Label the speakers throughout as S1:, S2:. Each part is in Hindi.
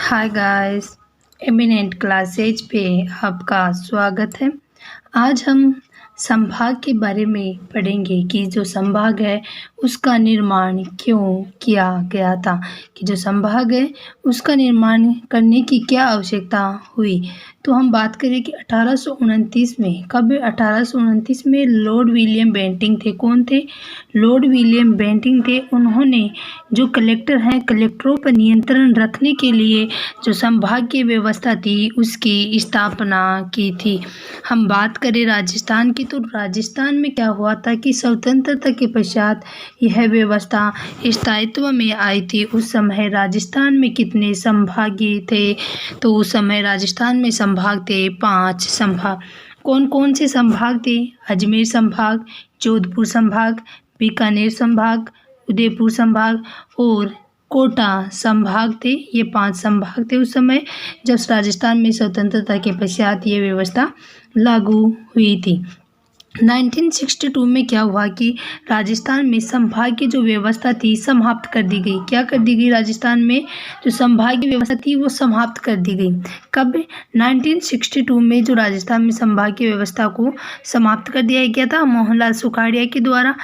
S1: हाय गाइस, एमिनेंट क्लासेज पे आपका स्वागत है। आज हम संभाग के बारे में पढ़ेंगे कि जो संभाग है उसका निर्माण क्यों किया गया था, कि जो संभाग है उसका निर्माण करने की क्या आवश्यकता हुई। तो हम बात करें कि 1829 में, कब 1829 में लॉर्ड विलियम बेंटिंक थे। कौन थे? लॉर्ड विलियम बेंटिंक थे। उन्होंने जो कलेक्टर हैं, कलेक्टरों पर नियंत्रण रखने के लिए जो संभागीय व्यवस्था थी उसकी स्थापना की थी। हम बात करें राजस्थान की, तो राजस्थान में क्या हुआ था कि स्वतंत्रता के पश्चात यह व्यवस्था स्थायित्व में आई थी। उस समय राजस्थान में कितने संभागीय थे? तो उस समय राजस्थान में संभाग थे 5 संभाग। कौन कौन से संभाग थे? अजमेर संभाग, जोधपुर संभाग, बीकानेर संभाग, उदयपुर संभाग और कोटा संभाग थे। ये 5 संभाग थे उस समय जब राजस्थान में स्वतंत्रता के पश्चात ये व्यवस्था लागू हुई थी। 1962 में क्या हुआ कि राजस्थान में संभाग की जो व्यवस्था थी समाप्त कर दी गई। क्या कर दी गई? राजस्थान में जो संभाग की व्यवस्था थी वो समाप्त कर दी गई। कब? 1962 में जो राजस्थान में संभाग की व्यवस्था को समाप्त कर दिया गया था मोहनलाल सुखाड़िया के द्वारा।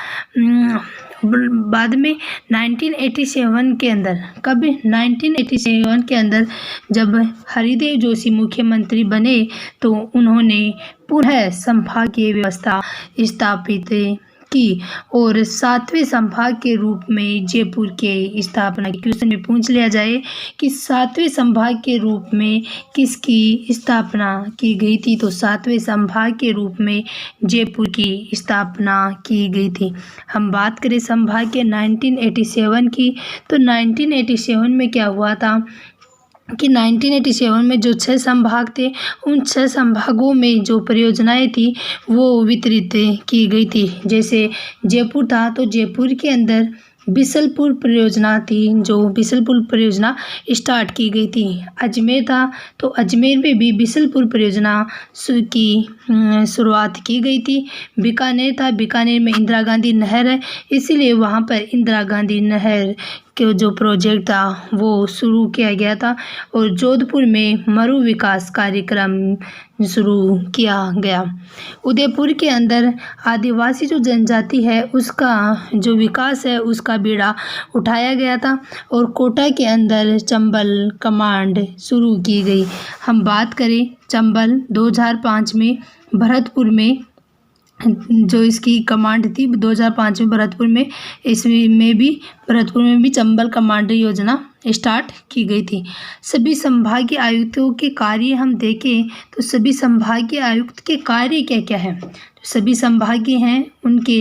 S1: बाद में 1987 के अंदर, कब? 1987 के अंदर जब हरिदेव जोशी मुख्यमंत्री बने तो उन्होंने पुनः संभागीय व्यवस्था स्थापित की और 7वें संभाग के रूप में जयपुर के स्थापना की। क्वेश्चन में पूछ लिया जाए कि 7वें संभाग के रूप में किसकी स्थापना की गई थी, तो 7वें संभाग के रूप में जयपुर की स्थापना की गई थी। हम बात करें संभाग के 1987 की, तो 1987 में क्या हुआ था कि 1987 में जो 6 संभाग थे उन 6 संभागों में जो परियोजनाएं थी वो वितरित की गई थी। जैसे जयपुर था तो जयपुर के अंदर बिसलपुर परियोजना थी, जो बिसलपुर परियोजना स्टार्ट की गई थी। अजमेर था तो अजमेर में भी बिसलपुर परियोजना की शुरुआत की गई थी। बीकानेर था, बीकानेर में इंदिरा गांधी नहर है इसीलिए वहाँ पर इंदिरा गांधी नहर के जो प्रोजेक्ट था वो शुरू किया गया था। और जोधपुर में मरु विकास कार्यक्रम शुरू किया गया। उदयपुर के अंदर आदिवासी जो जनजाति है उसका जो विकास है उसका बीड़ा उठाया गया था। और कोटा के अंदर चंबल कमांड शुरू की गई। हम बात करें चंबल 2005 में भरतपुर में जो इसकी कमांड थी 2005 में भरतपुर में, इसमें भी भरतपुर में भी चंबल कमांड योजना स्टार्ट की गई थी। सभी संभागीय आयुक्तों के कार्य हम देखें तो सभी संभागीय आयुक्त के कार्य क्या क्या हैं। सभी संभागीय हैं उनके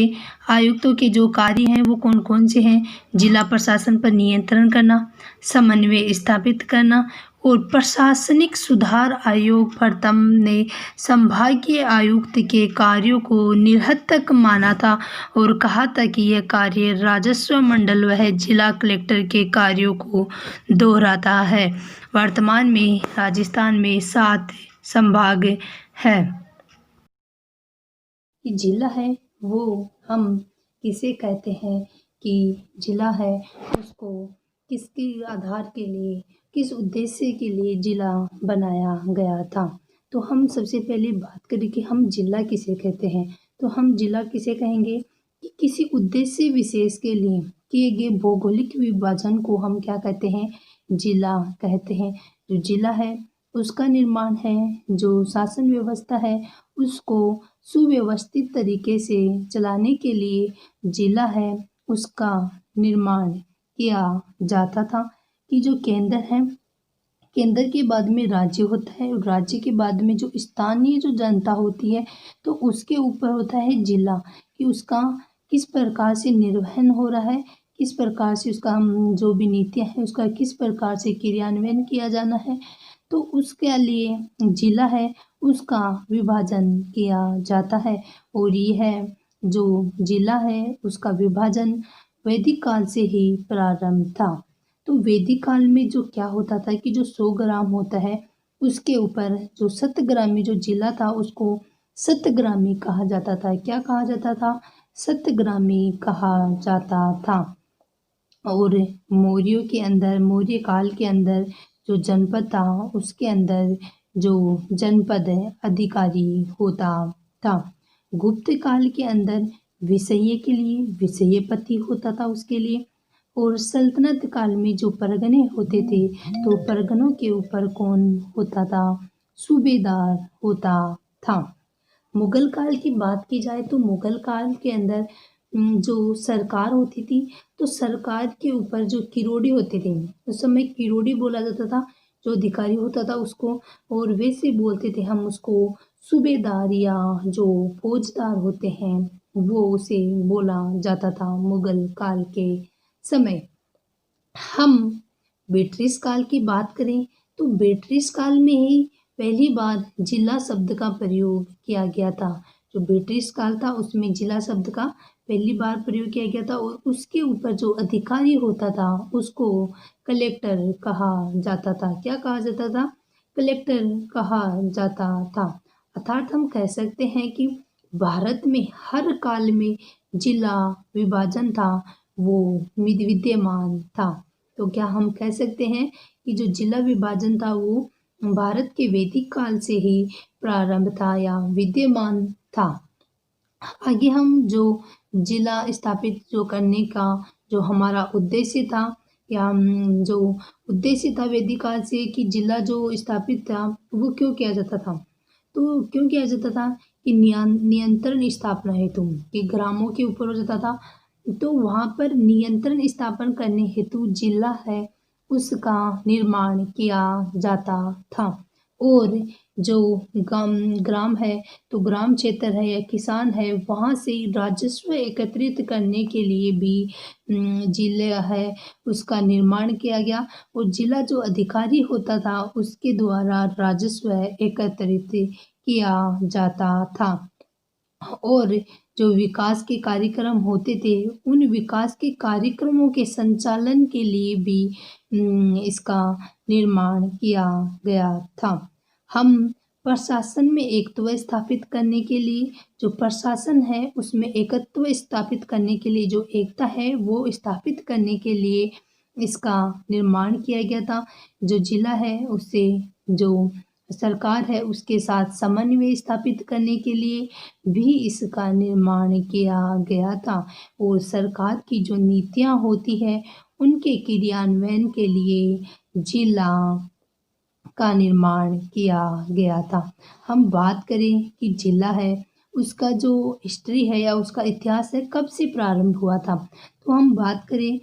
S1: आयुक्तों के जो कार्य हैं वो कौन कौन से हैं? जिला प्रशासन पर नियंत्रण करना, समन्वय स्थापित करना और प्रशासनिक सुधार आयोग प्रथम ने संभागीय आयुक्त के कार्यों को निरर्थक माना था और कहा था कि यह कार्य राजस्व मंडल व जिला कलेक्टर के कार्यों को दोहराता है। वर्तमान में राजस्थान में 7 संभाग है। जिला है वो हम किसे कहते हैं कि जिला है उसको किसके आधार के लिए, किस उद्देश्य के लिए जिला बनाया गया था। तो हम सबसे पहले बात करें कि हम जिला किसे कहते हैं, तो हम जिला किसे कहेंगे कि किसी उद्देश्य विशेष के लिए किए गए भौगोलिक विभाजन को हम क्या कहते हैं? जिला कहते हैं। जो जिला है उसका निर्माण है, जो शासन व्यवस्था है उसको सुव्यवस्थित तरीके से चलाने के लिए जिला है उसका निर्माण किया जाता था। कि जो केंद्र है, केंद्र के बाद में राज्य होता है और राज्य के बाद में जो स्थानीय जो जनता होती है तो उसके ऊपर होता है जिला, कि उसका किस प्रकार से निर्वहन हो रहा है, किस प्रकार से उसका जो भी नीतियाँ हैं उसका किस प्रकार से क्रियान्वयन किया जाना है। तो उसके लिए जिला है उसका विभाजन किया जाता है। और ये है जो जिला है उसका विभाजन वैदिक काल से ही प्रारंभ था। तो वैदिक काल में जो क्या होता था कि जो 100 ग्राम होता है उसके ऊपर जो सतग्रामी जो जिला था उसको सतग्रामी कहा जाता था। क्या कहा जाता था? सतग्रामी कहा जाता था। और मौर्यों के अंदर, मौर्य काल के अंदर जो जनपद था उसके अंदर जो जनपद अधिकारी होता था। गुप्त काल के अंदर विषय के लिए विषयपति होता था उसके लिए। और सल्तनत काल में जो परगने होते थे तो परगनों के ऊपर कौन होता था? सूबेदार होता था। मुगल काल की बात की जाए तो मुगल काल के अंदर जो सरकार होती थी तो सरकार के ऊपर जो किरोड़ी होते थे, उस समय किरोड़ी बोला जाता था जो अधिकारी होता था उसको। और वैसे बोलते थे हम उसको सूबेदार या जो फौजदार होते हैं वो उसे बोला जाता था मुगल काल के समय। हम ब्रिटिश काल की बात करें तो ब्रिटिश काल में ही पहली बार जिला शब्द का प्रयोग किया गया था। जो ब्रिटिश काल था उसमें जिला शब्द का पहली बार प्रयोग किया गया था और उसके ऊपर जो अधिकारी होता था उसको कलेक्टर कहा जाता था। क्या कहा जाता था? कलेक्टर कहा जाता था। अर्थात हम कह सकते हैं कि भारत में हर काल में जिला विभाजन था वो विद्यमान था। तो क्या हम कह सकते हैं कि जो जिला विभाजन था वो भारत के वैदिक काल से ही प्रारंभ था या विद्यमान था। आगे हम जो जिला स्थापित जो करने का जो हमारा उद्देश्य था या जो उद्देश्य था वैदिक काल से कि जिला जो स्थापित था वो क्यों किया जाता था? तो क्यों किया जाता था कि नियंत्रण स्थापना हेतु कि ग्रामों के ऊपर हो जाता था तो वहाँ पर नियंत्रण स्थापन करने हेतु जिला है उसका निर्माण किया जाता था। और जो ग्राम है तो ग्राम क्षेत्र है या किसान है वहाँ से राजस्व एकत्रित करने के लिए भी जिला है उसका निर्माण किया गया। और जिला जो अधिकारी होता था उसके द्वारा राजस्व एकत्रित किया जाता था। और जो विकास के कार्यक्रम होते थे उन विकास के कार्यक्रमों के संचालन के लिए भी इसका निर्माण किया गया था। हम प्रशासन में एकत्व स्थापित करने के लिए जो प्रशासन है उसमें एकत्व स्थापित करने के लिए जो एकता है वो स्थापित करने के लिए इसका निर्माण किया गया था। जो जिला है उससे जो सरकार है उसके साथ समन्वय स्थापित करने के लिए भी इसका निर्माण किया गया था। और सरकार की जो नीतियाँ होती है उनके क्रियान्वयन के लिए जिला का निर्माण किया गया था। हम बात करें कि जिला है उसका जो हिस्ट्री है या उसका इतिहास है कब से प्रारंभ हुआ था तो हम बात करें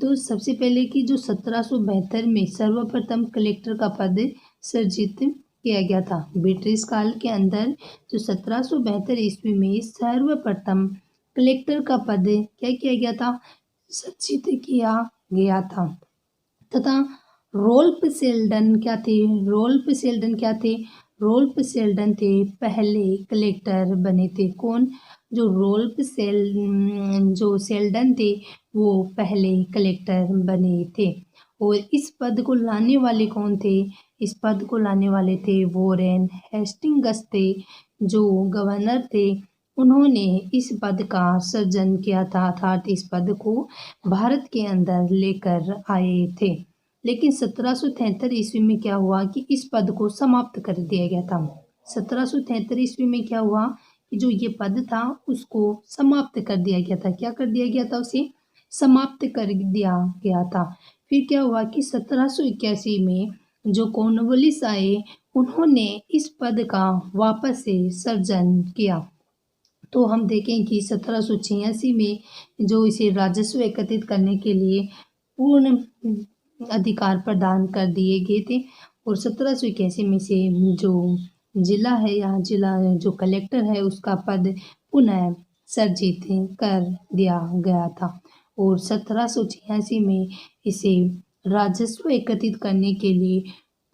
S1: तो सबसे पहले कि जो 1772 में सर्वप्रथम कलेक्टर का पद सृजित किया गया था। ब्रिटिश काल के अंदर जो 1772 ईस्वी में सर्वप्रथम कलेक्टर का पद क्या किया गया था? सृजित किया गया था। तथा रोल्फ सेल्डन क्या थे? रोल्फ सेल्डन क्या थे? रोल्फ सेल्डन थे पहले कलेक्टर बने थे। कौन? जो जो सेल्डन थे वो पहले कलेक्टर बने थे। और इस पद को लाने वाले कौन थे? इस पद को लाने वाले थे वॉरेन हेस्टिंग्स थे जो गवर्नर थे। उन्होंने इस पद का सृजन किया था अर्थात इस पद को भारत के अंदर लेकर आए थे। लेकिन 1773 ईस्वी में क्या हुआ कि इस पद को समाप्त कर दिया गया था। 1773 ईस्वी में क्या हुआ कि जो ये पद था उसको समाप्त कर दिया गया था। क्या कर दिया गया था? उसे समाप्त कर दिया गया था। फिर क्या हुआ कि 1781 में जो कॉर्नवालिस आए उन्होंने इस पद का वापस से सृजन किया। तो हम देखें कि 1786 में जो इसे राजस्व एकत्रित करने के लिए पूर्ण अधिकार प्रदान कर दिए गए थे। और 1781 में से जो जिला है या जिला जो कलेक्टर है उसका पद पुनः सृजित कर दिया गया था। और 1786 में इसे राजस्व एकत्रित करने के लिए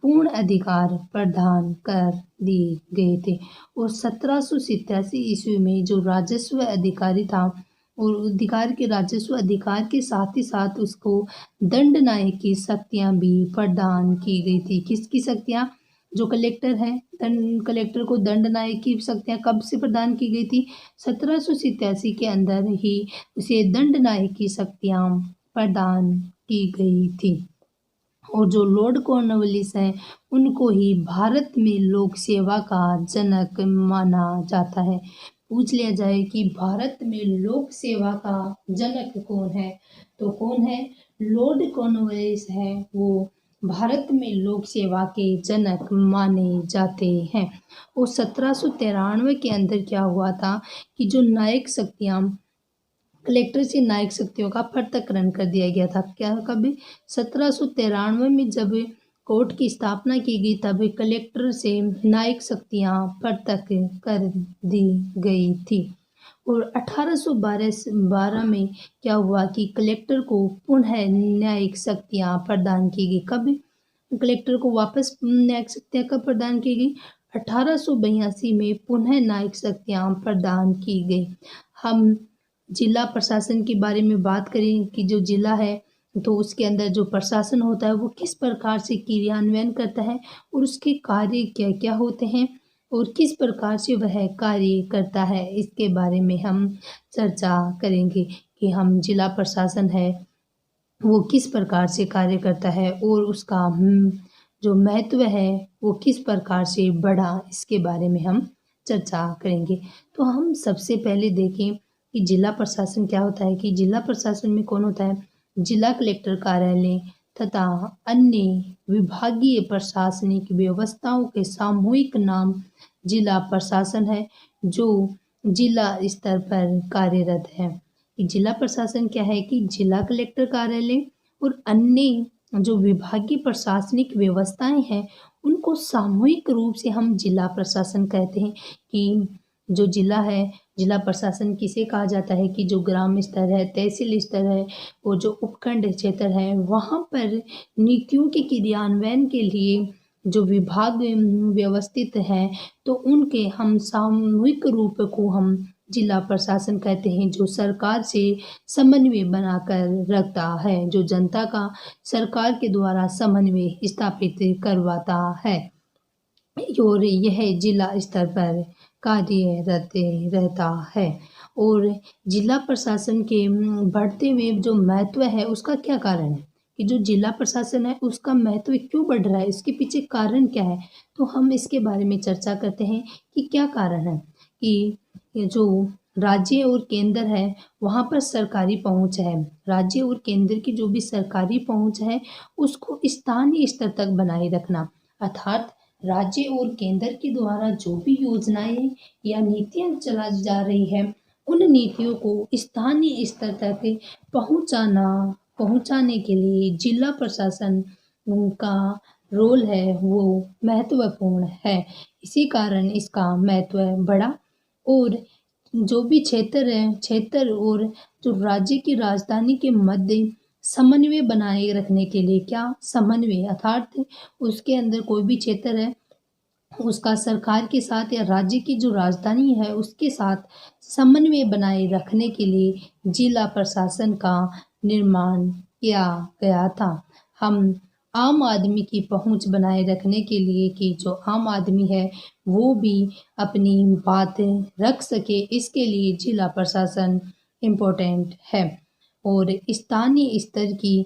S1: पूर्ण अधिकार प्रदान कर दिए गए थे। और 1787 ईस्वी में जो राजस्व अधिकारी था और अधिकार के राजस्व अधिकार के साथ ही साथ उसको दंड नायक की शक्तियाँ भी प्रदान की गई थी। किसकी शक्तियाँ? जो कलेक्टर है कलेक्टर को दंड नायक की शक्तियाँ कब से प्रदान की गई थी? 1787 के अंदर ही उसे दंड नायक की शक्तियाँ प्रदान की गई थी। और जो लॉर्ड कॉर्नवालिस हैं उनको ही भारत में लोक सेवा का जनक माना जाता है। पूछ लिया जाए कि भारत में लोक सेवा का जनक कौन है, तो कौन है? लॉर्ड कॉर्नवालिस है, वो भारत में लोक सेवा के जनक माने जाते हैं। और 1793 के अंदर क्या हुआ था कि जो न्यायिक शक्तियाँ कलेक्टर से न्यायिक शक्तियों का पृथक्करण कर दिया गया था। क्या कभी 1793 में जब कोर्ट की स्थापना की गई तब कलेक्टर से न्यायिक शक्तियां पृथक कर दी गई थी। और 1812 में क्या हुआ कि कलेक्टर को पुनः न्यायिक शक्तियां प्रदान की गई। कब कलेक्टर को वापस न्यायिक शक्तियां कब प्रदान की गई? 1882 में पुनः न्यायिक शक्तियां प्रदान की गई। हम जिला प्रशासन के बारे में बात करें कि जो जिला है तो उसके अंदर जो प्रशासन होता है वो किस प्रकार से क्रियान्वयन करता है और उसके कार्य क्या क्या होते हैं और किस प्रकार से वह कार्य करता है, इसके बारे में हम चर्चा करेंगे कि हम जिला प्रशासन है वो किस प्रकार से कार्य करता है और उसका जो महत्व है वो किस प्रकार से बढ़ा, इसके बारे में हम चर्चा करेंगे। तो हम सबसे पहले देखें कि जिला प्रशासन क्या होता है। कि जिला प्रशासन में कौन होता है? जिला कलेक्टर कार्यालय तथा अन्य विभागीय प्रशासनिक व्यवस्थाओं के सामूहिक नाम जिला प्रशासन है, जो जिला स्तर पर कार्यरत है। जिला प्रशासन क्या है कि जिला कलेक्टर कार्यालय और अन्य जो विभागीय प्रशासनिक व्यवस्थाएं हैं उनको सामूहिक रूप से हम जिला प्रशासन कहते हैं। कि जो जिला है, जिला प्रशासन किसे कहा जाता है कि जो ग्राम स्तर है, तहसील स्तर है और जो उपखंड क्षेत्र है वहाँ पर नीतियों के क्रियान्वयन के लिए जो विभाग व्यवस्थित हैं तो उनके हम सामूहिक रूप को हम जिला प्रशासन कहते हैं, जो सरकार से समन्वय बनाकर रखता है, जो जनता का सरकार के द्वारा समन्वय स्थापित करवाता है और यह जिला स्तर पर कार्यरत रहता है। और जिला प्रशासन के बढ़ते हुए जो महत्व है उसका क्या कारण है कि जो जिला प्रशासन है उसका महत्व क्यों बढ़ रहा है, इसके पीछे कारण क्या है? तो हम इसके बारे में चर्चा करते हैं कि क्या कारण है। कि जो राज्य और केंद्र है वहाँ पर सरकारी पहुँच है, राज्य और केंद्र की जो भी सरकारी पहुँच है उसको स्थानीय स्तर तक बनाए रखना, अर्थात राज्य और केंद्र के द्वारा जो भी योजनाएं या नीतियां चला जा रही है उन नीतियों को स्थानीय स्तर तक पहुंचाने के लिए जिला प्रशासन का रोल है वो महत्वपूर्ण है। इसी कारण इसका महत्व बढ़ा। और जो भी क्षेत्र और जो राज्य की राजधानी के मध्य समन्वय बनाए रखने के लिए, क्या समन्वय अर्थात उसके अंदर कोई भी क्षेत्र है उसका सरकार के साथ या राज्य की जो राजधानी है उसके साथ समन्वय बनाए रखने के लिए जिला प्रशासन का निर्माण किया गया था। हम आम आदमी की पहुंच बनाए रखने के लिए कि जो आम आदमी है वो भी अपनी बात रख सके, इसके लिए जिला प्रशासन इम्पोर्टेंट है। और स्थानीय स्तर की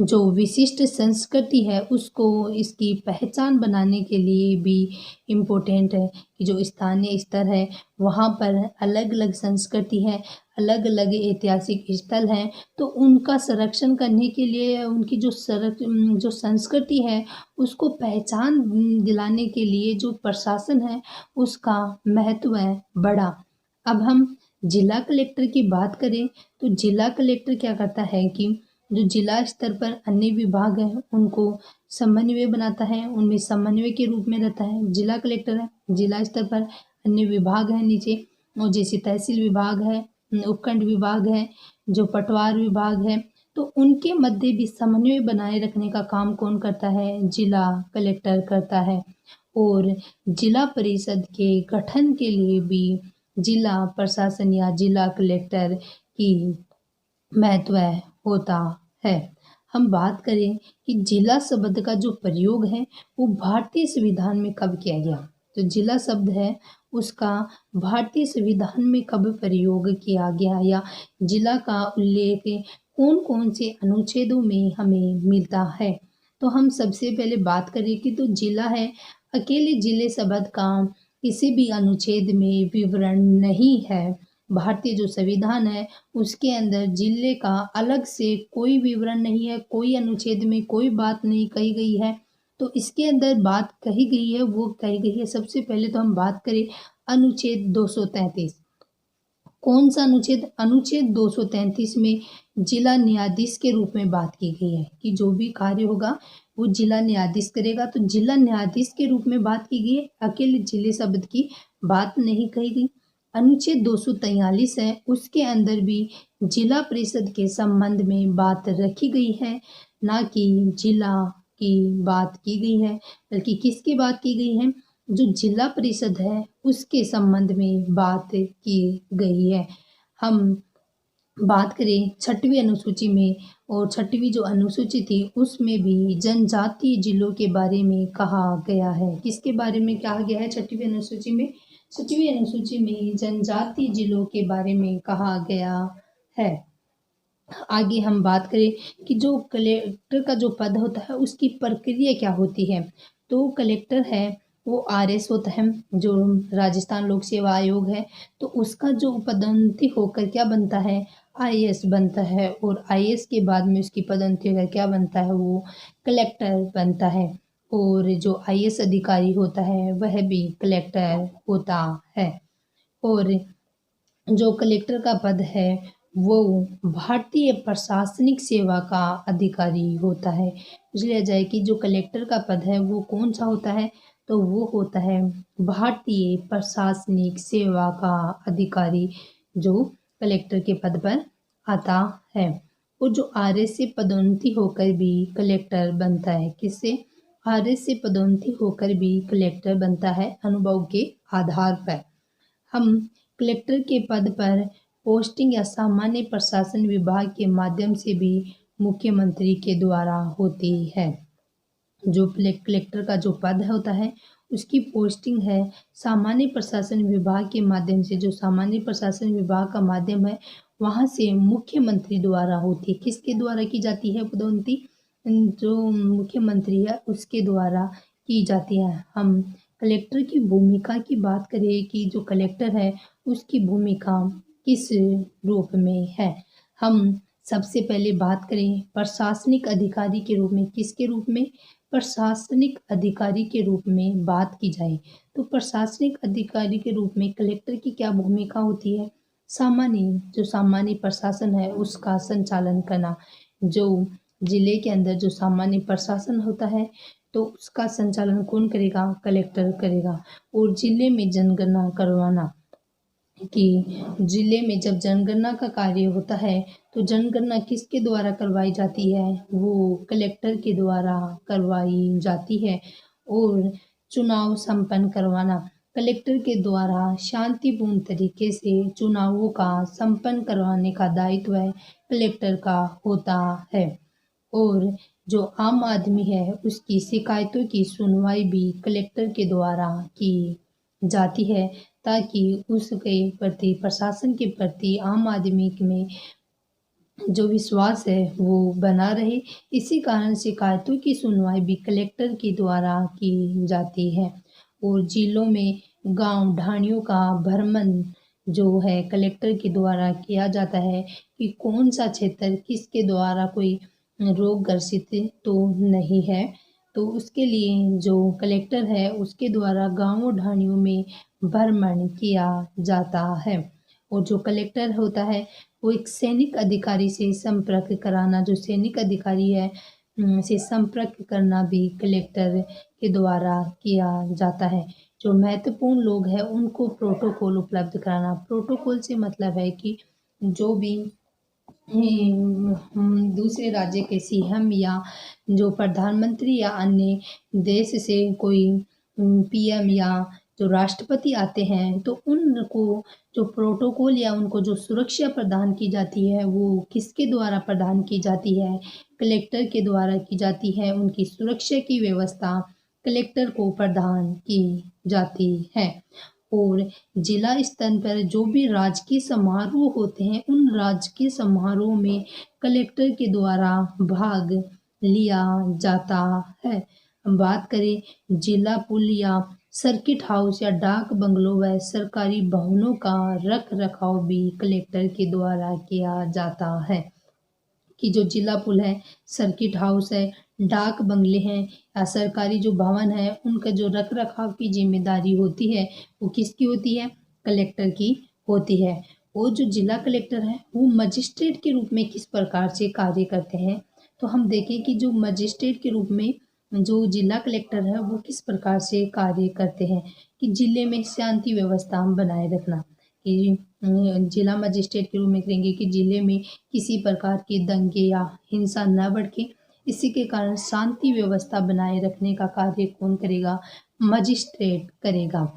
S1: जो विशिष्ट संस्कृति है उसको इसकी पहचान बनाने के लिए भी इम्पोर्टेंट है कि जो स्थानीय स्तर है वहाँ पर अलग अलग संस्कृति है, अलग अलग ऐतिहासिक स्थल हैं, तो उनका संरक्षण करने के लिए उनकी जो संस्कृति है उसको पहचान दिलाने के लिए जो प्रशासन है उसका महत्व है बड़ा। अब हम जिला कलेक्टर की बात करें तो जिला कलेक्टर क्या करता है कि जो जिला स्तर पर अन्य विभाग हैं उनको समन्वय बनाता है, उनमें समन्वय के रूप में रहता है। जिला कलेक्टर है, जिला स्तर पर अन्य विभाग हैं नीचे, और जैसे तहसील विभाग है, उपखंड विभाग है, जो पटवार विभाग है, तो उनके मध्य भी समन्वय बनाए रखने का काम कौन करता है? जिला कलेक्टर करता है। और जिला परिषद के गठन के लिए भी जिला प्रशासन या जिला कलेक्टर की महत्व होता है। हम बात करें कि जिला शब्द का जो प्रयोग है वो भारतीय संविधान में कब किया गया, तो जिला शब्द है उसका भारतीय संविधान में कब प्रयोग किया गया या जिला का उल्लेख कौन कौन से अनुच्छेदों में हमें मिलता है। तो हम सबसे पहले बात करें कि तो जिला है, अकेले जिले शब्द का किसी भी अनुच्छेद में विवरण नहीं है। भारतीय जो संविधान है उसके अंदर जिले का अलग से कोई विवरण नहीं है, कोई अनुच्छेद में कोई बात नहीं कही गई है। तो इसके अंदर बात कही गई है वो कही गई है, सबसे पहले तो हम बात करें अनुच्छेद 233। कौन सा अनुच्छेद? अनुच्छेद 233 में जिला न्यायाधीश के रूप में बात की गई है कि जो भी कार्य होगा वो जिला न्यायाधीश करेगा। तो जिला न्यायाधीश के रूप में बात की गई है, अकेले जिले शब्द की बात नहीं कही गई। अनुच्छेद 243 है, उसके अंदर भी जिला परिषद के संबंध में बात रखी गई है, ना कि जिला की बात की गई है, बल्कि किसकी बात की गई है? जो जिला परिषद है उसके संबंध में बात की गई है। हम बात करें छठवीं अनुसूची में, और छठवीं जो अनुसूची थी उसमें भी जनजातीय जिलों के बारे में कहा गया है। किसके बारे में कहा गया है छठवीं अनुसूची में? छठवीं अनुसूची में जनजातीय जिलों के बारे में कहा गया है। आगे हम बात करें कि जो कलेक्टर का जो पद होता है उसकी प्रक्रिया क्या होती है। तो कलेक्टर है वो आरएस होता है, जो राजस्थान लोक सेवा आयोग है, तो उसका जो पदोन्नति होकर क्या बनता है? आईएएस बनता है, और आईएएस के बाद में उसकी पदोन्नति होकर क्या बनता है? वो कलेक्टर बनता है। और जो आईएएस अधिकारी होता है वह भी कलेक्टर होता है। और जो कलेक्टर का पद है वो भारतीय प्रशासनिक सेवा का अधिकारी होता है। इसलिए जाए कि जो कलेक्टर का पद है वो कौन सा होता है? तो वो होता है भारतीय प्रशासनिक सेवा का अधिकारी, जो कलेक्टर के पद पर आता है। और जो आरएस से पदोन्नति होकर भी कलेक्टर बनता है, किससे? आरएस से पदोन्नति होकर भी कलेक्टर बनता है अनुभव के आधार पर। हम कलेक्टर के पद पर पोस्टिंग या सामान्य प्रशासन विभाग के माध्यम से भी मुख्यमंत्री के द्वारा होती है। जो कलेक्टर का जो पद होता है उसकी पोस्टिंग है सामान्य प्रशासन विभाग के माध्यम से। जो सामान्य प्रशासन विभाग का माध्यम है वहाँ से मुख्यमंत्री द्वारा होती है। किसके द्वारा की जाती है पदोन्नति? जो मुख्यमंत्री है उसके द्वारा की जाती है। हम कलेक्टर की भूमिका की बात करें कि जो कलेक्टर है उसकी भूमिका किस रूप में है। हम सबसे पहले बात करें प्रशासनिक अधिकारी के रूप में। किसके रूप में? प्रशासनिक अधिकारी के रूप में बात की जाए तो प्रशासनिक अधिकारी के रूप में कलेक्टर की क्या भूमिका होती है? जो सामान्य प्रशासन है उसका संचालन करना। जो जिले के अंदर जो सामान्य प्रशासन होता है तो उसका संचालन कौन करेगा? कलेक्टर करेगा। और जिले में जनगणना करवाना, कि जिले में जब जनगणना का कार्य होता है तो जनगणना किसके द्वारा करवाई जाती है? वो कलेक्टर के द्वारा करवाई जाती है। और चुनाव संपन्न करवाना, कलेक्टर के द्वारा शांतिपूर्ण तरीके से चुनावों का संपन्न करवाने का दायित्व कलेक्टर का होता है। और जो आम आदमी है उसकी शिकायतों की सुनवाई भी कलेक्टर के द्वारा की जाती है, ताकि उसके प्रति, प्रशासन के प्रति आम आदमी में जो विश्वास है वो बना रहे। इसी कारण शिकायतों की सुनवाई भी कलेक्टर के द्वारा की जाती है। और जिलों में गांव ढाणियों का भ्रमण जो है कलेक्टर के द्वारा किया जाता है कि कौन सा क्षेत्र किसके द्वारा कोई रोग ग्रसित तो नहीं है। तो उसके लिए जो कलेक्टर है उसके द्वारा गांवों ढाणियों में भ्रमण किया जाता है। और जो कलेक्टर होता है वो एक सैनिक अधिकारी से संपर्क कराना, जो सैनिक अधिकारी है से संपर्क करना भी कलेक्टर के द्वारा किया जाता है। जो महत्वपूर्ण लोग हैं उनको प्रोटोकॉल उपलब्ध कराना। प्रोटोकॉल से मतलब है कि जो भी दूसरे राज्य के सीएम या जो प्रधानमंत्री या अन्य देश से कोई पीएम या जो राष्ट्रपति आते हैं तो उनको जो प्रोटोकॉल या उनको जो सुरक्षा प्रदान की जाती है वो किसके द्वारा प्रदान की जाती है? कलेक्टर के द्वारा की जाती है। उनकी सुरक्षा की व्यवस्था कलेक्टर को प्रदान की जाती है। और जिला स्तर पर जो भी राजकीय समारोह होते हैं उन राजकीय समारोह में कलेक्टर के द्वारा भाग लिया जाता है। हम बात करें जिला पुल या सर्किट हाउस या डाक बंगलों व सरकारी भवनों का रख रखाव भी कलेक्टर के द्वारा किया जाता है। कि जो जिला पुल है, सर्किट हाउस है, डाक बंगले हैं या सरकारी जो भवन है, उनका जो रख रखाव की जिम्मेदारी होती है वो किसकी होती है? कलेक्टर की होती है। वो जो जिला कलेक्टर है वो मजिस्ट्रेट के रूप में किस प्रकार से कार्य करते हैं? तो हम देखें कि जो मजिस्ट्रेट के रूप में जो जिला कलेक्टर है वो किस प्रकार से कार्य करते हैं कि जिले में शांति व्यवस्था बनाए रखना, कि जिला मजिस्ट्रेट के रूप में करेंगे कि जिले में किसी प्रकार के दंगे या हिंसा न भड़के, इसी के कारण शांति व्यवस्था बनाए रखने का कार्य कौन करेगा? मजिस्ट्रेट करेगा।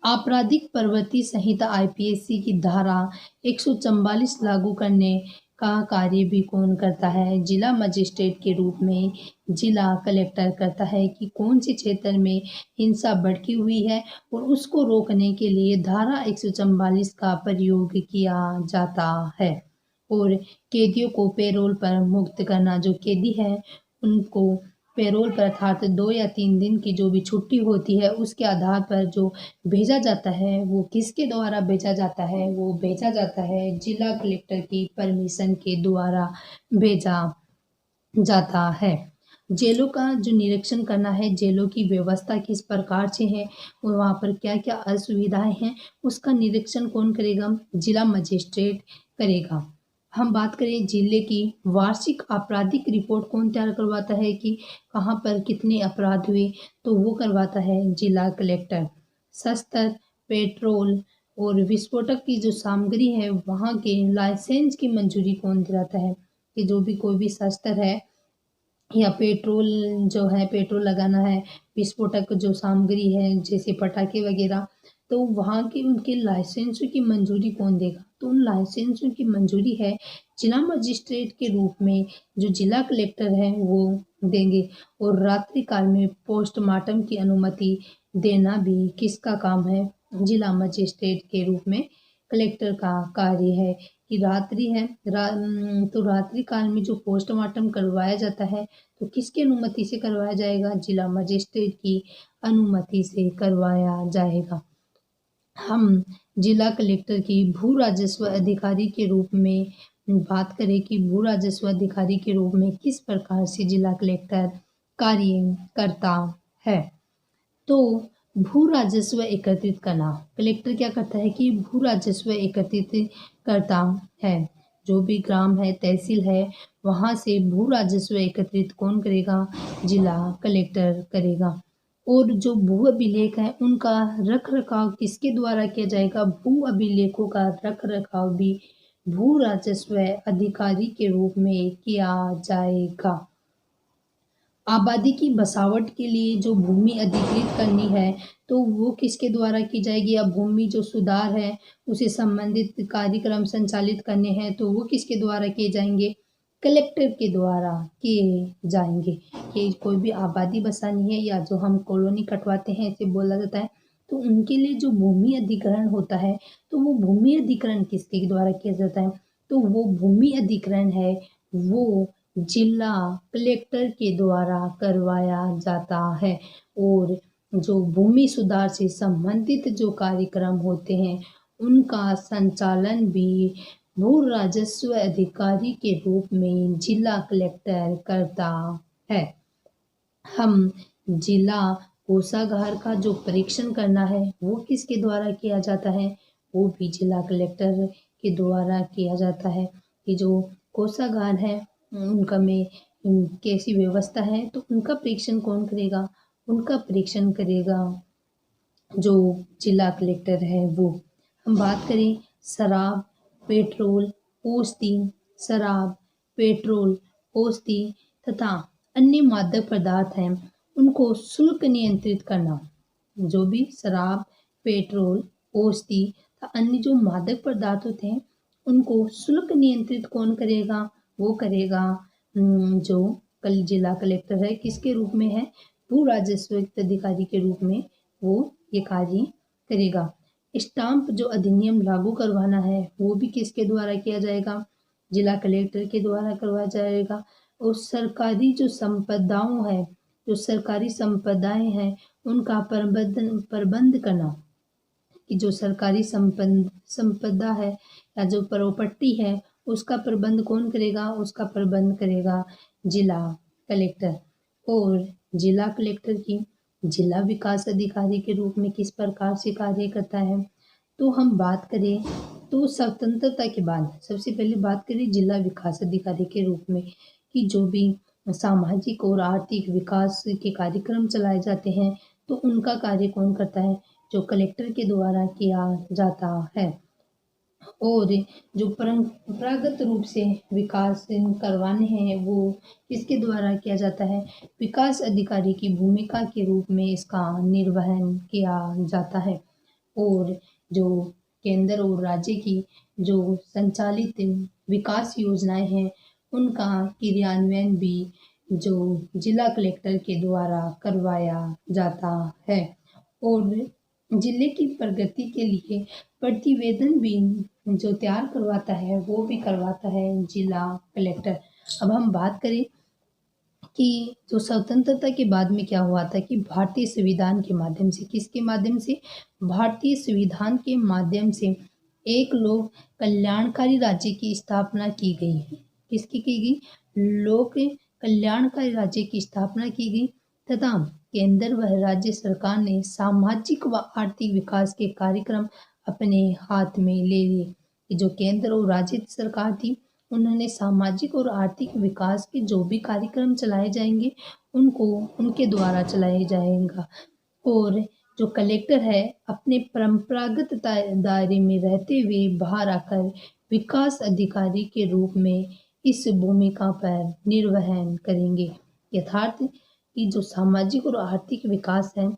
S1: आपराधिक प्रवृत्ति संहिता आईपीसी की धारा 144 लागू करने का कार्य भी कौन करता है? जिला मजिस्ट्रेट के रूप में जिला कलेक्टर करता है कि कौन से क्षेत्र में हिंसा भड़की हुई है और उसको रोकने के लिए धारा 144 का प्रयोग किया जाता है। और कैदियों को पैरोल पर मुक्त करना, जो कैदी है उनको पैरोल पर अर्थात 2 या 3 दिन की जो भी छुट्टी होती है उसके आधार पर जो भेजा जाता है वो किसके द्वारा भेजा जाता है? वो भेजा जाता है जिला कलेक्टर की परमिशन के द्वारा भेजा जाता है। जेलों का जो निरीक्षण करना है, जेलों की व्यवस्था किस प्रकार से है और वहाँ पर क्या क्या असुविधाएं हैं, उसका निरीक्षण कौन करेगा? जिला मजिस्ट्रेट करेगा। हम बात करें जिले की वार्षिक आपराधिक रिपोर्ट कौन तैयार करवाता है कि कहाँ पर कितने अपराध हुए, तो वो करवाता है जिला कलेक्टर। शस्त्र, पेट्रोल और विस्फोटक की जो सामग्री है वहाँ के लाइसेंस की मंजूरी कौन दिलाता है? कि जो भी कोई भी शस्त्र है या पेट्रोल जो है, पेट्रोल लगाना है, विस्फोटक जो सामग्री है जैसे पटाखे वगैरह, तो वहाँ के उनके लाइसेंसों की मंजूरी कौन देगा? तो उन लाइसेंसों की मंजूरी है जिला मजिस्ट्रेट के रूप में जो जिला कलेक्टर है वो देंगे। और रात्रि काल में पोस्टमार्टम की अनुमति देना भी किसका काम है? जिला मजिस्ट्रेट के रूप में कलेक्टर का कार्य है कि रात्रि है तो रात्रि काल में जो पोस्टमार्टम करवाया जाता है तो किसकी अनुमति से करवाया जाएगा? जिला मजिस्ट्रेट की अनुमति से करवाया जाएगा। हम जिला कलेक्टर की भू राजस्व अधिकारी के रूप में बात करें कि भू राजस्व अधिकारी के रूप में किस प्रकार से जिला कलेक्टर कार्य करता है। तो भू राजस्व एकत्रित करना, कलेक्टर क्या करता है कि भू राजस्व एकत्रित करता है। जो भी ग्राम है, तहसील है, वहाँ से भू राजस्व एकत्रित कौन करेगा? जिला कलेक्टर करेगा। और जो भू अभिलेख है उनका रख रखाव किसके द्वारा किया जाएगा? भू अभिलेखों का रख रखाव भी भू राजस्व अधिकारी के रूप में किया जाएगा। आबादी की बसावट के लिए जो भूमि अधिकृत करनी है तो वो किसके द्वारा की जाएगी? या भूमि जो सुधार है उसे संबंधित कार्यक्रम संचालित करने हैं तो वो किसके द्वारा किए जाएंगे? कलेक्टर के द्वारा किए जाएंगे। कि कोई भी आबादी बसानी है या जो हम कॉलोनी कटवाते हैं इसे बोला जाता है, तो उनके लिए जो भूमि अधिग्रहण होता है तो वो भूमि अधिग्रहण किसके द्वारा किया जाता है? तो वो भूमि अधिग्रहण है वो जिला कलेक्टर के द्वारा करवाया जाता है। और जो भूमि सुधार से संबंधित जो कार्यक्रम होते हैं उनका संचालन भी भू राजस्व अधिकारी के रूप में जिला कलेक्टर करता है। हम जिला कोषागार का जो परीक्षण करना है वो किसके द्वारा किया जाता है? वो भी जिला कलेक्टर के द्वारा किया जाता है। कि जो कोषागार है उनका में कैसी व्यवस्था है तो उनका परीक्षण कौन करेगा? उनका परीक्षण करेगा जो जिला कलेक्टर है वो। हम बात करें शराब, पेट्रोल, औषधि, शराब, पेट्रोल, औषधि तथा अन्य मादक पदार्थ हैं उनको शुल्क नियंत्रित करना। जो भी शराब, पेट्रोल, औषधि तथा अन्य जो मादक पदार्थ होते हैं उनको शुल्क नियंत्रित कौन करेगा? वो करेगा जो कल जिला कलेक्टर है, किसके रूप में है? भू राजस्व अधिकारी के रूप में वो ये कार्य करेगा। स्टाम्प जो अधिनियम लागू करवाना है वो भी किसके द्वारा किया जाएगा? जिला कलेक्टर के द्वारा करवाया जाएगा। और सरकारी जो संपदाओं है, जो सरकारी संपदाएं हैं, उनका प्रबंध करना, कि जो सरकारी संपदा है या जो प्रॉपर्टी है, उसका प्रबंध कौन करेगा? उसका प्रबंध करेगा जिला कलेक्टर। और जिला कलेक्टर की जिला विकास अधिकारी के रूप में किस प्रकार से कार्य करता है? तो हम बात करें तो स्वतंत्रता के बाद सबसे पहले बात करें जिला विकास अधिकारी के रूप में, कि जो भी सामाजिक और आर्थिक विकास के कार्यक्रम चलाए जाते हैं, तो उनका कार्य कौन करता है? जो कलेक्टर के द्वारा किया जाता है। और जो परंपरागत रूप से विकास करवाने हैं, वो किसके द्वारा किया जाता है? विकास अधिकारी की भूमिका के रूप में इसका निर्वहन किया जाता है। और जो केंद्र और राज्य की जो संचालित विकास योजनाएं हैं, उनका क्रियान्वयन भी जो जिला कलेक्टर के द्वारा करवाया जाता है। और जिले की प्रगति के लिए प्रतिवेदन भी जो तैयार करवाता है, वो भी करवाता है जिला कलेक्टर। अब हम बात करें कि जो स्वतंत्रता के बाद में क्या हुआ था, कि भारतीय संविधान के माध्यम से, किसके माध्यम से? भारतीय संविधान के माध्यम से एक लोक कल्याणकारी राज्य की स्थापना की गई है। किसकी की गई? लोक कल्याणकारी राज्य की स्थापना की गई, तथा केंद्र व राज्य सरकार ने सामाजिक व आर्थिक विकास के कार्यक्रम अपने हाथ में ले लिए। जो केंद्र और राज्य सरकार थी, उन्होंने सामाजिक और आर्थिक विकास के जो भी कार्यक्रम चलाए जाएंगे, उनको उनके द्वारा चलाया जाएगा। और जो कलेक्टर है, अपने परंपरागत दायरे में रहते हुए बाहर आकर विकास अधिकारी के रूप में इस भूमिका पर निर्वहन करेंगे। यथार्थ कि जो सामाजिक और आर्थिक विकास है,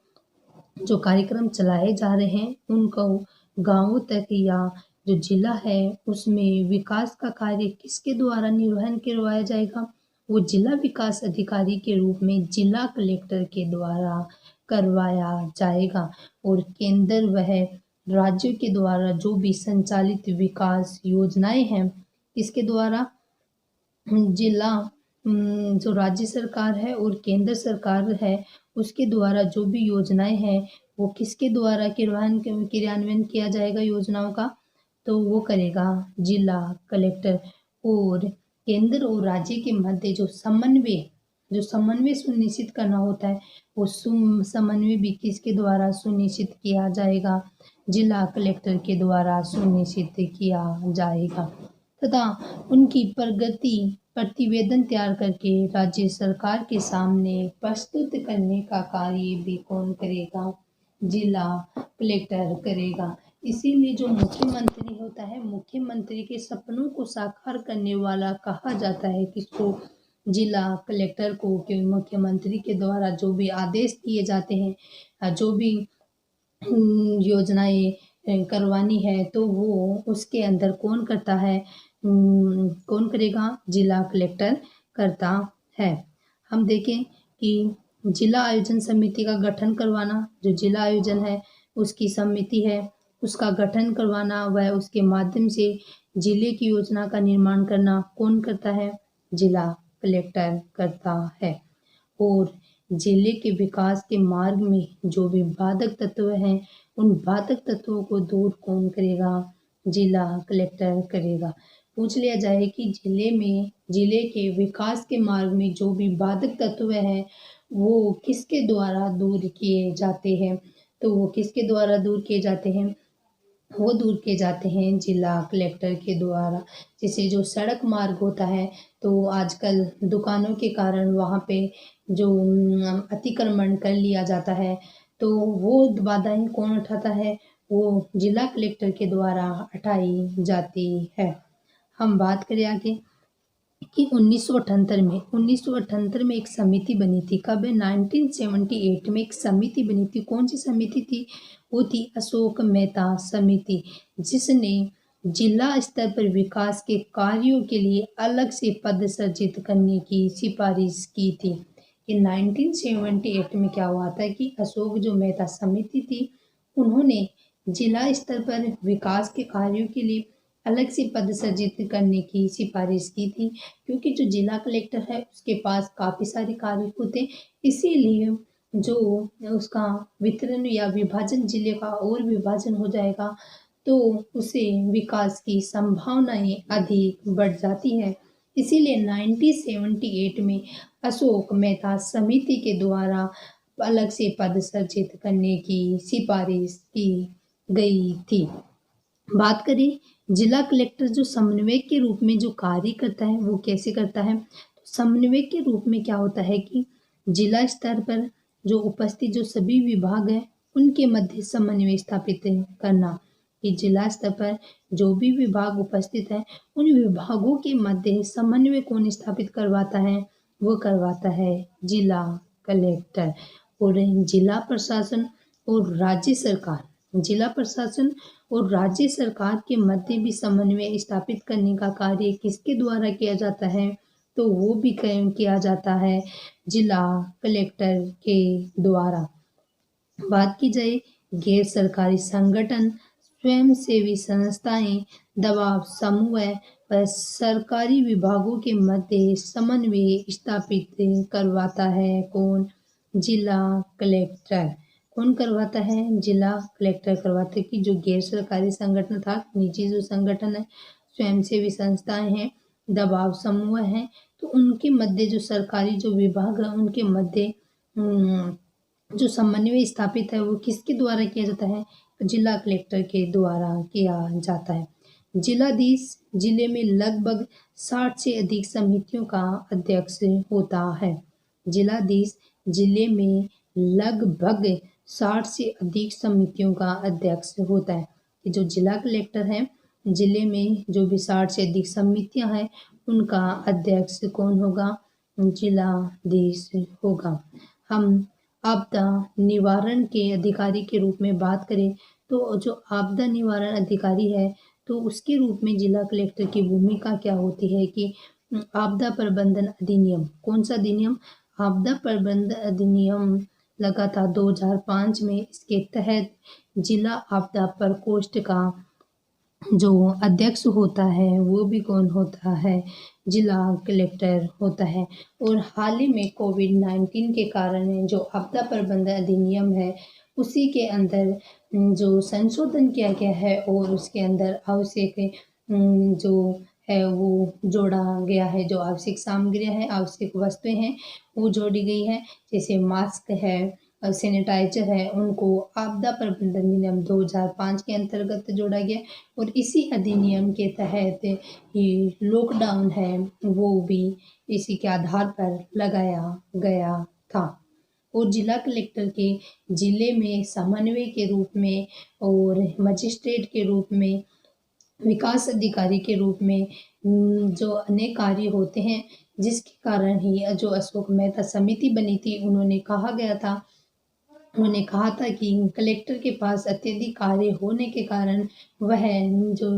S1: जो कार्यक्रम चलाए जा रहे हैं, उनको गांवों तक या जो जिला है उसमें विकास का कार्य किसके द्वारा निर्वहन करवाया जाएगा? वो जिला विकास अधिकारी के रूप में जिला कलेक्टर के द्वारा करवाया जाएगा। और केंद्र वह राज्यों के द्वारा जो भी संचालित विकास योजनाएं हैं, इसके द्वारा जिला जो राज्य सरकार है और केंद्र सरकार है, उसके द्वारा जो भी योजनाएं हैं, वो किसके द्वारा क्रियान्वयन किया जाएगा योजनाओं का? तो वो करेगा जिला कलेक्टर। और केंद्र और राज्य के मध्य जो समन्वय सुनिश्चित करना होता है, वो समन्वय भी किसके द्वारा सुनिश्चित किया जाएगा? जिला कलेक्टर के द्वारा सुनिश्चित किया जाएगा। तथा उनकी प्रगति प्रतिवेदन तैयार करके राज्य सरकार के सामने प्रस्तुत करने का कार्य भी कौन करेगा? जिला कलेक्टर करेगा। इसीलिए जो मुख्यमंत्री होता है, मुख्यमंत्री के सपनों को साकार करने वाला कहा जाता है किसको? जिला कलेक्टर को। कि मुख्यमंत्री के द्वारा जो भी आदेश दिए जाते हैं, जो भी योजनाएं करवानी है, तो वो उसके अंदर कौन करता है? कौन करेगा? जिला कलेक्टर करता है। हम देखें कि जिला आयोजन समिति का गठन करवाना, जो जिला आयोजन है उसकी समिति है, उसका गठन करवाना, वह उसके माध्यम से जिले की योजना का निर्माण करना कौन करता है? जिला कलेक्टर करता है। और जिले के विकास के मार्ग में जो भी बाधक तत्व हैं, उन बाधक तत्वों को दूर कौन करेगा? जिला कलेक्टर करेगा। पूछ लिया जाए कि जिले के विकास के मार्ग में जो भी बाधक तत्व हैं, वो किसके द्वारा दूर किए जाते हैं? तो वो किसके द्वारा दूर किए जाते हैं? वो दूर किए जाते हैं जिला कलेक्टर के द्वारा। जैसे जो सड़क मार्ग होता है, तो आजकल दुकानों के कारण वहाँ पे जो अतिक्रमण कर लिया जाता है, तो वो बाधाएं कौन उठाता है? वो जिला कलेक्टर के द्वारा हटाई जाती है। हम बात करें आगे कि 1978 में एक समिति बनी थी। कब? 1978 में एक समिति बनी थी। कौन सी समिति थी? वो थी अशोक मेहता समिति, जिसने जिला स्तर पर विकास के कार्यों के लिए अलग से पद सृजित करने की सिफारिश की थी। कि 1978 में क्या हुआ था कि अशोक जो मेहता समिति थी, उन्होंने जिला स्तर पर विकास के कार्यों के लिए अलग से पद सृजित करने की सिफारिश की थी, क्योंकि जो जिला कलेक्टर है उसके पास काफ़ी सारे कार्य होते हैं, इसीलिए जो उसका वितरण या विभाजन जिले का और विभाजन हो जाएगा, तो उसे विकास की संभावनाएं अधिक बढ़ जाती है। इसीलिए 1978 में अशोक मेहता समिति के द्वारा अलग से पद सृजित करने की सिफारिश की गई थी। बात करें जिला कलेक्टर जो समन्वयक के रूप में जो कार्य करता है वो कैसे करता है, तो समन्वयक के रूप में क्या होता है कि जिला स्तर पर जो उपस्थित जो सभी विभाग हैं उनके मध्य समन्वय स्थापित करना, कि जिला स्तर पर जो भी विभाग उपस्थित है उन विभागों के मध्य समन्वय कौन स्थापित करवाता है, वो करवाता है जिला कलेक्टर। और जिला प्रशासन और राज्य सरकार, जिला प्रशासन और राज्य सरकार के मध्य भी समन्वय स्थापित करने का कार्य किसके द्वारा किया जाता है, तो वो भी किया जाता है जिला कलेक्टर के द्वारा। बात की जाए गैर सरकारी संगठन, स्वयंसेवी संस्थाएं, दबाव समूह व सरकारी विभागों के मध्य समन्वय स्थापित करवाता है कौन, जिला कलेक्टर। कौन करवाता है, जिला कलेक्टर करवाते, कि जो गैर सरकारी संगठन था, निजी जो संगठन है, स्वयंसेवी संस्थाएं हैं, दबाव समूह हैं, तो उनके मध्य जो सरकारी जो विभाग है उनके मध्य जो समन्वय स्थापित है वो किसके द्वारा किया जाता है, जिला कलेक्टर के द्वारा किया जाता है। जिलाधीश जिले में लगभग 60 से अधिक समितियों का अध्यक्ष होता है। जिलाधीश जिले में लगभग 60 से अधिक समितियों का अध्यक्ष होता है। कि जो जिला कलेक्टर है जिले में जो भी 60 से अधिक समितियां हैं उनका अध्यक्ष कौन होगा, जिलाधीश होगा। हम आपदा निवारण के अधिकारी के रूप में बात करें तो जो आपदा निवारण अधिकारी है तो उसके रूप में जिला कलेक्टर की भूमिका क्या होती है कि आपदा प्रबंधन अधिनियम, कौन सा अधिनियम, आपदा प्रबंधन अधिनियम लगा था 2005 में। इसके तहत जिला आपदा प्रकोष्ठ का जो अध्यक्ष होता है वो भी कौन होता है, जिला कलेक्टर होता है। और हाल ही में कोविड-19 के कारण जो आपदा प्रबंधन अधिनियम है उसी के अंदर जो संशोधन किया गया है और उसके अंदर आवश्यक जो है वो जोड़ा गया है, जो आवश्यक सामग्रियाँ हैं, आवश्यक वस्तुएं हैं वो जोड़ी गई है, जैसे मास्क है और सैनिटाइजर है, उनको आपदा प्रबंधन अधिनियम 2005 के अंतर्गत जोड़ा गया। और इसी अधिनियम के तहत ही लॉकडाउन है वो भी इसी के आधार पर लगाया गया था। और जिला कलेक्टर के जिले में समन्वय के रूप में और मजिस्ट्रेट के रूप में, विकास अधिकारी के रूप में जो अनेक कार्य होते हैं, जिसके कारण ही जो अशोक मेहता समिति बनी थी उन्होंने कहा था कि कलेक्टर के पास अत्यधिक कार्य होने के कारण वह जो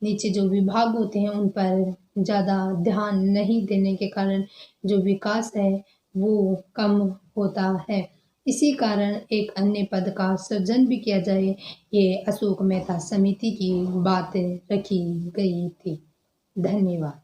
S1: नीचे जो विभाग होते हैं उन पर ज़्यादा ध्यान नहीं देने के कारण जो विकास है वो कम होता है। इसी कारण एक अन्य पद का सृजन भी किया जाए, ये अशोक मेहता समिति की बात रखी गई थी। धन्यवाद।